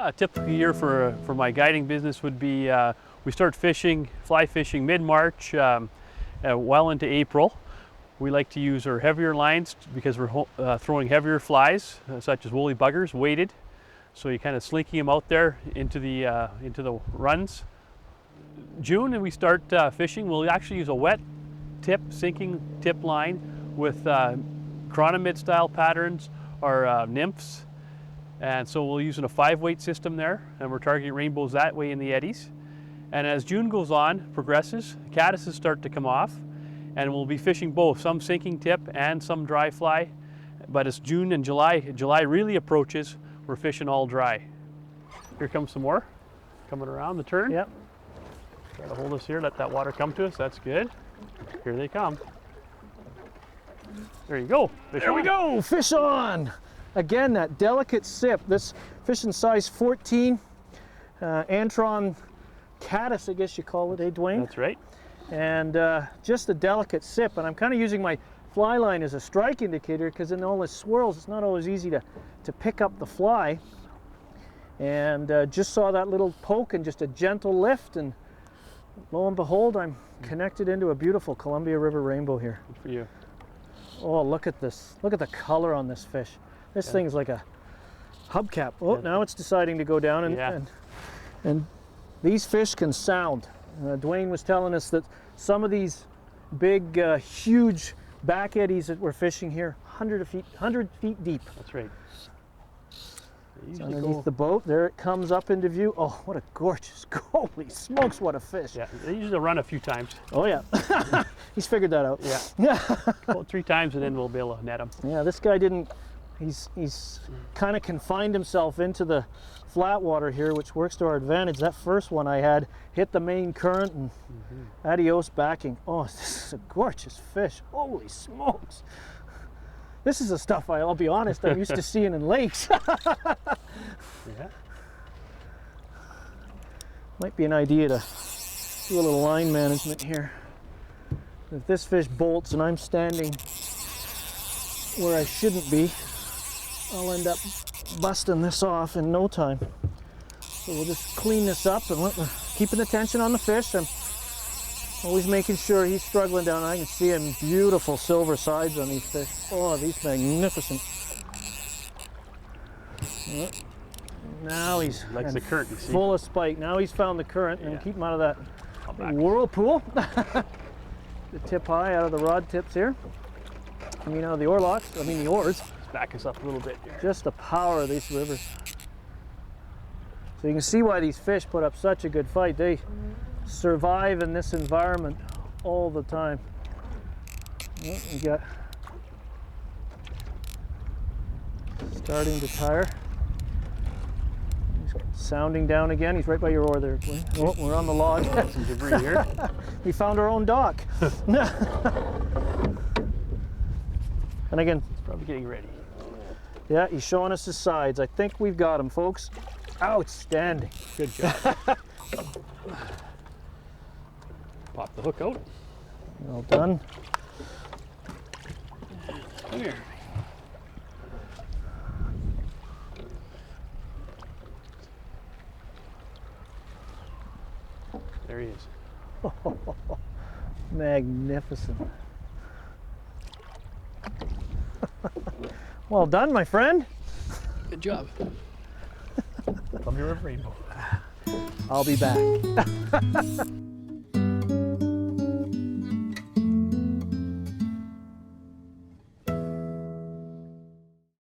A typical year for my guiding business would be we start fishing, fly fishing mid-March, well into April. We like to use our heavier lines because we're throwing heavier flies, such as woolly buggers, weighted. So you kind of slinky them out there into the runs. June, and we start fishing. We'll actually use a wet tip, sinking tip line with chronomid style patterns or nymphs. And so we're using a 5-weight system there, and we're targeting rainbows that way in the eddies. And as June goes on, progresses, caddises start to come off, and we'll be fishing both, some sinking tip and some dry fly. But as June and July really approaches, we're fishing all dry. Here comes some more, coming around the turn. Yep. Try to hold us here, let that water come to us, that's good. Here they come. There you go, fish There on. we go, fish on. Again, that delicate sip. This fish in size 14, Antron Caddis, I guess you call it, eh, Dwayne? That's right. And just a delicate sip. And I'm kind of using my fly line as a strike indicator because in all the swirls, it's not always easy to pick up the fly. And just saw that little poke and just a gentle lift, and lo and behold, I'm connected into a beautiful Columbia River rainbow here. Good for you. Oh, look at this. Look at the color on this fish. This thing is like a hubcap. Oh, now it's deciding to go down, and these fish can sound. Dwayne was telling us that some of these big, huge back eddies that we're fishing here, 100 feet deep. That's right. It's underneath the boat. There it comes up into view. Oh, what a gorgeous, holy smokes, what a fish. Yeah, they usually run a few times. Oh yeah, he's figured that out. Yeah. About 3 times and then we'll be able to net him. Yeah, this guy didn't, he's kind of confined himself into the flat water here, which works to our advantage. That first one I had hit the main current and adios backing. Oh, this is a gorgeous fish. Holy smokes. This is the stuff I'll be honest, I'm used to seeing in lakes. Yeah. Might be an idea to do a little line management here. If this fish bolts and I'm standing where I shouldn't be, I'll end up busting this off in no time. So we'll just clean this up and keeping the tension on the fish. I'm always making sure he's struggling down. I can see him, beautiful silver sides on these fish. Oh, these magnificent. Yep. Now he's likes the current, you see. Full of spike. Now he's found the current and keep him out of that whirlpool. The tip high out of the rod tips here. I mean out of the oar locks, I mean the oars. Let's back us up a little bit here. Just the power of these rivers. So you can see why these fish put up such a good fight. They survive in this environment all the time. Well, we got starting to tire. He's sounding down again. He's right by your oar there, Dwayne. Oh, we're on the log. Some debris here. We found our own dock. And again, He's probably getting ready. yeah, he's showing us his sides. I think we've got him, folks. Outstanding. Good job. Pop the hook out. Well done. Come here. There he is. Magnificent. Well done, my friend. Good job. Columbia River rainbow. I'll be back.